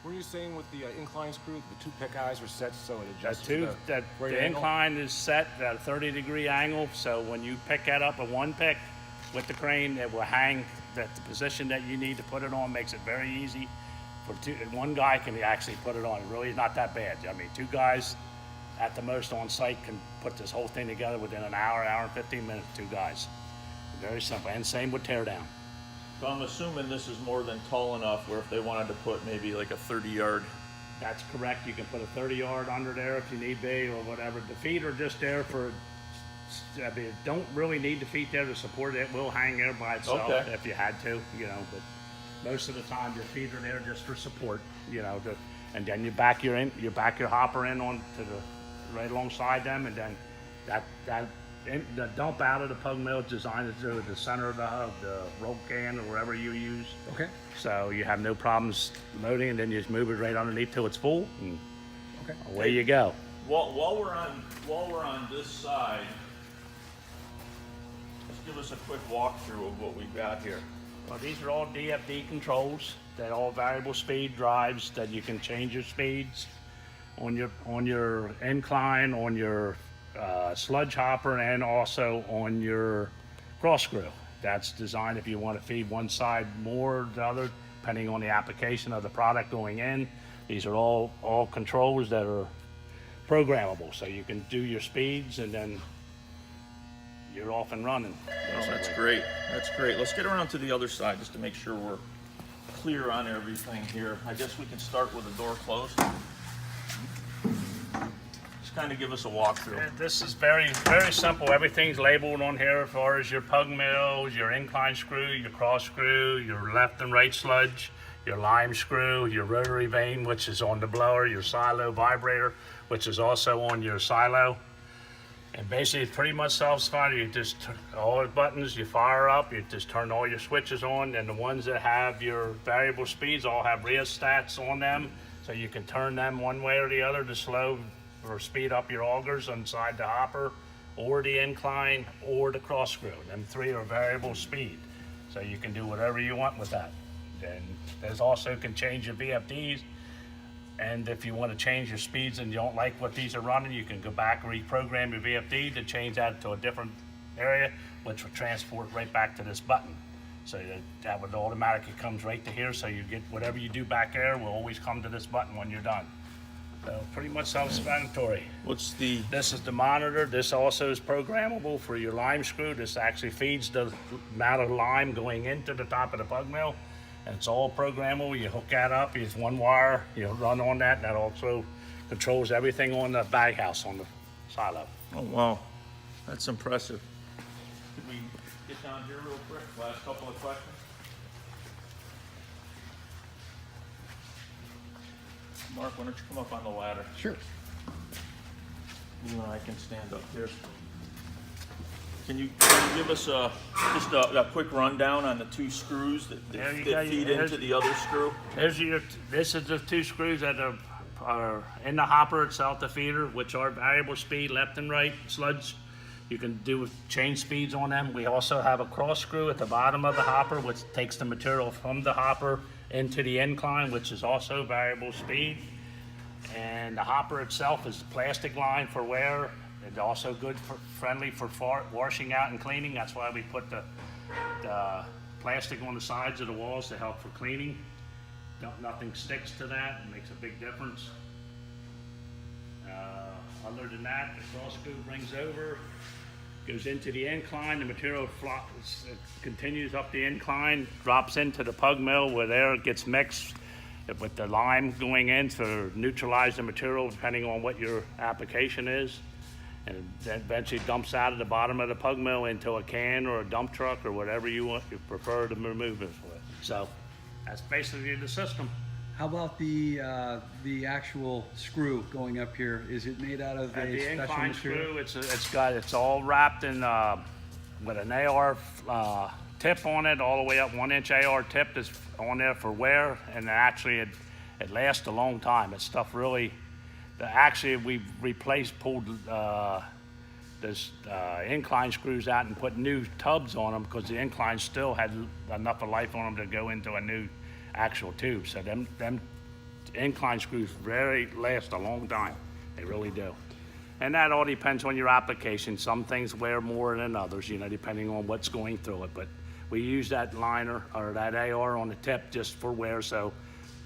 Were you saying with the incline screw, the two pick eyes are set so it adjusts The incline is set at a 30-degree angle, so when you pick that up at one pick with the crane, it will hang at the position that you need to put it on. Makes it very easy for two. And one guy can actually put it on. It really is not that bad. I mean, two guys at the most on site can put this whole thing together within an hour and 15 minutes. Two guys. Very simple. And same with teardown. So I'm assuming this is more than tall enough where if they wanted to put maybe like a 30-yard. That's correct. You can put a 30-yard under there if you need be or whatever. The feet are just there for, I mean, don't really need the feet there to support it. It will hang there by itself if you had to, you know, but most of the time your feet are there just for support, you know, and then you back your hopper in on to the right alongside them, and then the dump out of the pug mill is designed to the center of the roll can or wherever you use. Okay. So you have no problems loading, and then you just move it right underneath till it's full, and away you go. While we're on this side, just give us a quick walkthrough of what we've got here. Well, these are all DFD controls. They're all variable speed drives that you can change your speeds on your incline, on your sludge hopper, and also on your cross screw. That's designed if you want to feed one side more or the other, depending on the application of the product going in. These are all controls that are programmable, so you can do your speeds and then you're off and running. Oh, that's great. That's great. Let's get around to the other side just to make sure we're clear on everything here. I guess we can start with the door closed. Just kind of give us a walkthrough. This is very, very simple. Everything's labeled on here as far as your pug mills, your incline screw, your cross screw, your left and right sludge, your lime screw, your rotary vane, which is on the blower, your silo vibrator, which is also on your silo. And basically it's pretty much self-explanatory. You just all the buttons, you fire up, you just turn all your switches on, and the ones that have your variable speeds all have rheostats on them, so you can turn them one way or the other to slow or speed up your augers inside the hopper, or the incline, or the cross screw. Them three are variable speed, so you can do whatever you want with that. And there's also can change your VFDs. And if you want to change your speeds and you don't like what these are running, you can go back and reprogram your VFD to change that to a different area, which will transport right back to this button. So that would automatically comes right to here. So you get whatever you do back there will always come to this button when you're done. So pretty much self-explanatory. This is the monitor. This also is programmable for your lime screw. This actually feeds the amount of lime going into the top of the pug mill. And it's all programmable. You hook that up, it's one wire, you run on that, and that also controls everything on the bag house on the silo. Oh, wow. That's impressive. Can we get down here real quick? Last couple of questions. Mark, why don't you come up on the ladder? Sure. You and I can stand up here. Can you give us just a quick rundown on the two screws that feed into the other screw? This is the two screws that are in the hopper itself, the feeder, which are variable speed, left and right sludge. You can change speeds on them. We also have a cross screw at the bottom of the hopper, which takes the material from the hopper into the incline, which is also variable speed. And the hopper itself is plastic line for wear. It's also friendly for washing out and cleaning. That's why we put the plastic on the sides of the walls to help for cleaning. Nothing sticks to that. It makes a big difference. Other than that, the cross screw brings over, goes into the incline. The material it continues up the incline, drops into the pug mill where there it gets mixed with the lime going in to neutralize the material depending on what your application is. And then eventually dumps out of the bottom of the pug mill into a can or a dump truck or whatever you prefer to remove it with. So that's basically the system. How about the actual screw going up here? Is it made out of a the special incline material? screw, it's all wrapped in with an AR tip on it, all the way up 1-inch AR tip is on there for wear, and actually it lasts a long time. It's stuff really. Actually, we've pulled this incline screws out and put new tubs on them because the incline still had enough of life on them to go into a new actual tube. So them incline screws last a long time. They really do. And that all depends on your application. Some things wear more than others, you know, depending on what's going through it. But we use that liner or that AR on the tip just for wear, so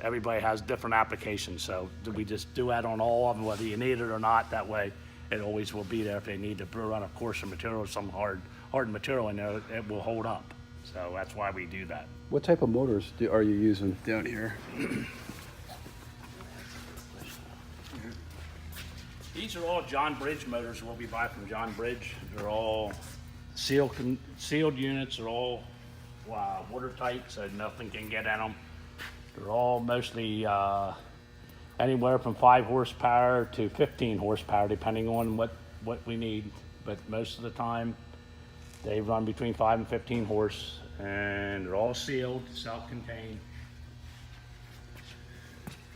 everybody has different applications. So we just do that on all of them, whether you need it or not. That way, it always will be there if they need to run a coarser material, some hard material in there, it will hold up. So that's why we do that. What type of motors are you using down here? These are all John Bridge motors we'll be buying from John Bridge. They're all sealed units. They're all watertight, so nothing can get in them. They're all mostly anywhere from 5 horsepower to 15 horsepower, depending on what we need. But most of the time, they run between 5 and 15 horse, and they're all sealed, self-contained.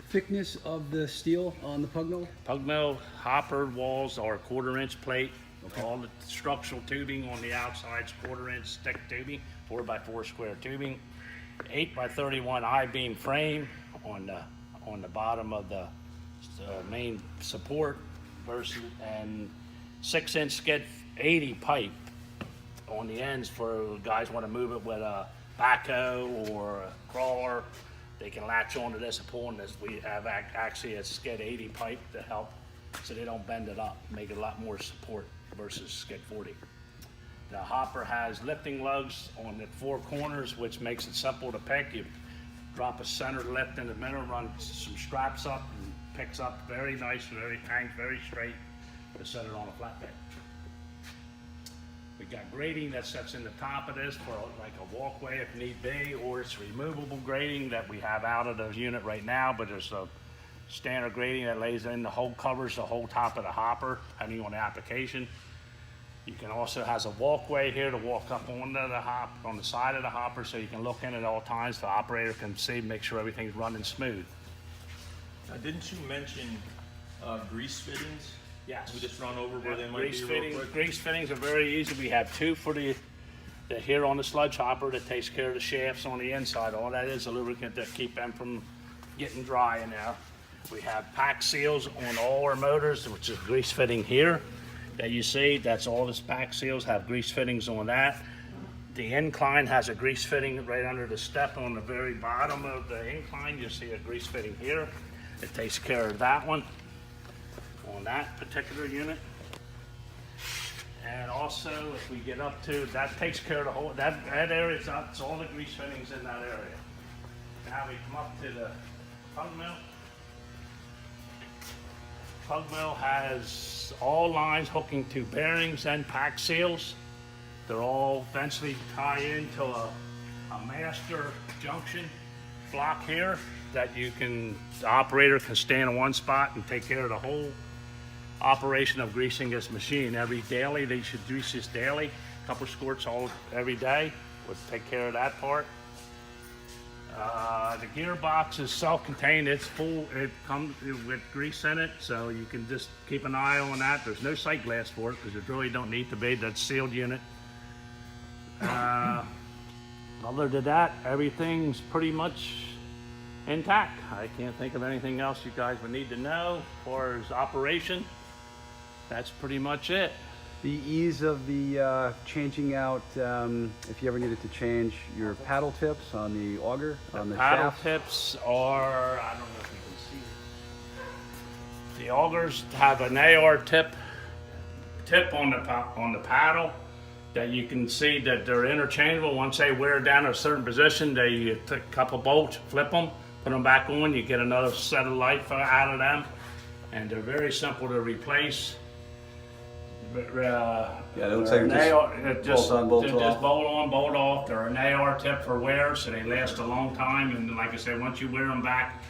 Thickness of the steel on the Pugmill? Pugmill hopper walls are 1/4-inch plate. Okay. All the structural tubing on the outside's 1/4-inch thick tubing, 4x4 square tubing. 8x31 I-beam frame on the bottom of the main support and 6-inch skid 80 pipe on the ends for guys want to move it with a backhoe or a crawler. They can latch onto this and pull on this. We have actually a skid 80 pipe to help so they don't bend it up, make it a lot more support versus skid 40. The hopper has lifting lugs on the 4 corners, which makes it simple to pick. You drop a center lift in the middle, run some straps up, and picks up very nice, hangs very straight to set it on a flatbed. We got grating that sets in the top of this for like a walkway if need be, or it's removable grating that we have out of the unit right now, but there's a standard grating that lays in the whole, covers the whole top of the hopper, depending on the application. You can also has a walkway here to walk up onto the on the side of the hopper, so you can look in at all times. The operator can see, make sure everything's running smooth. Now, didn't you mention grease fittings? Yes. We just run over where they might be real quick? Grease fittings are very easy. We have 2 for the here on the sludge hopper that takes care of the shafts on the inside. All that is a lubricant to keep them from getting dry in there. We have pack seals on all our motors, which is grease fitting here that you see. That's all the pack seals have grease fittings on that. The incline has a grease fitting right under the step on the very bottom of the incline. You see a grease fitting here. It takes care of that one on that particular unit. And also, if we get up to, that takes care of the whole, that area's up, it's all the grease fittings in that area. Now we come up to the Pugmill. Pugmill has all lines hooking to bearings and pack seals. They're all eventually tie into a master junction block here that the operator can stand in one spot and take care of the whole operation of greasing this machine. Daily, they should grease this daily. A couple squirts every day would take care of that part. The gearbox is self-contained. It's full. It comes with grease in it, so you can just keep an eye on that. There's no sight glass for it because it really don't need to be. That's sealed unit. Other than that, everything's pretty much intact. I can't think of anything else you guys would need to know as far as operation. That's pretty much it. The ease of the changing out, if you ever needed to change your paddle tips on the auger, on the paddle shaft. tips are, I don't know if you can see. The augers have an AR tip on the paddle that you can see that they're interchangeable. Once they wear down a certain position, you take a couple bolts, flip them, put them back on, you get another set of life out of them, and they're very simple to replace. Yeah, it looks like just bolt on, bolt off. Just bolt on, bolt off. They're an AR tip for wear, so they last a long time. And like I said, once you wear them back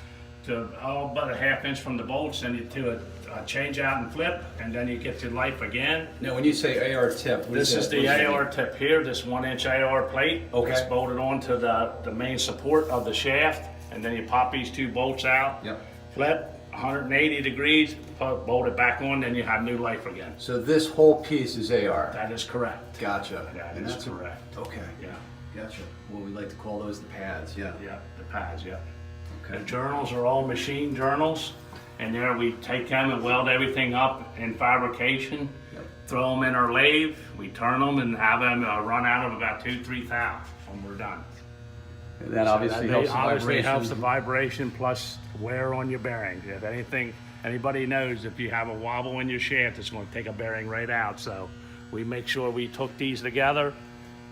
to about a ½ inch from the bolts, then you do a change out and flip, and then you get to life again. Now, when you say AR tip, this is the AR tip here, this 1-inch AR plate. Okay. It's bolted onto the main support of the shaft, and then you pop these 2 bolts out, Yep. flip, 180 degrees, bolt it back on, then you have new life again. So this whole piece is AR. That is correct. Gotcha. That And is that's correct. Okay. Yeah, Gotcha. Well, we like to call those the pads. Yeah. yeah, the pads, yeah. The journals are all machine journals, and there we take them and weld everything up in fabrication, throw them in our lathe, we turn them and have them run out of about 2-3 thou when we're done. And that So obviously that helps the obviously helps the vibration. vibration plus wear on your bearings. If anything, anybody knows if you have a wobble in your shaft, it's going to take a bearing right out. So we make sure we took these together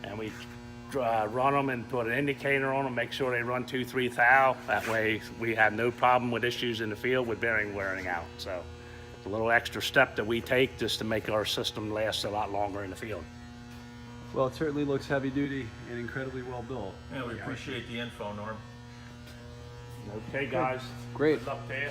and we run them and put an indicator on them, make sure they run 2-3 thou. That way we have no problem with issues in the field with bearing wearing out. So it's a little extra step that we take just to make our system last a lot longer in the field. Well, it certainly looks heavy duty and incredibly well built. Yeah, we appreciate the info, Norm. Okay, guys. Great. Good luck to you.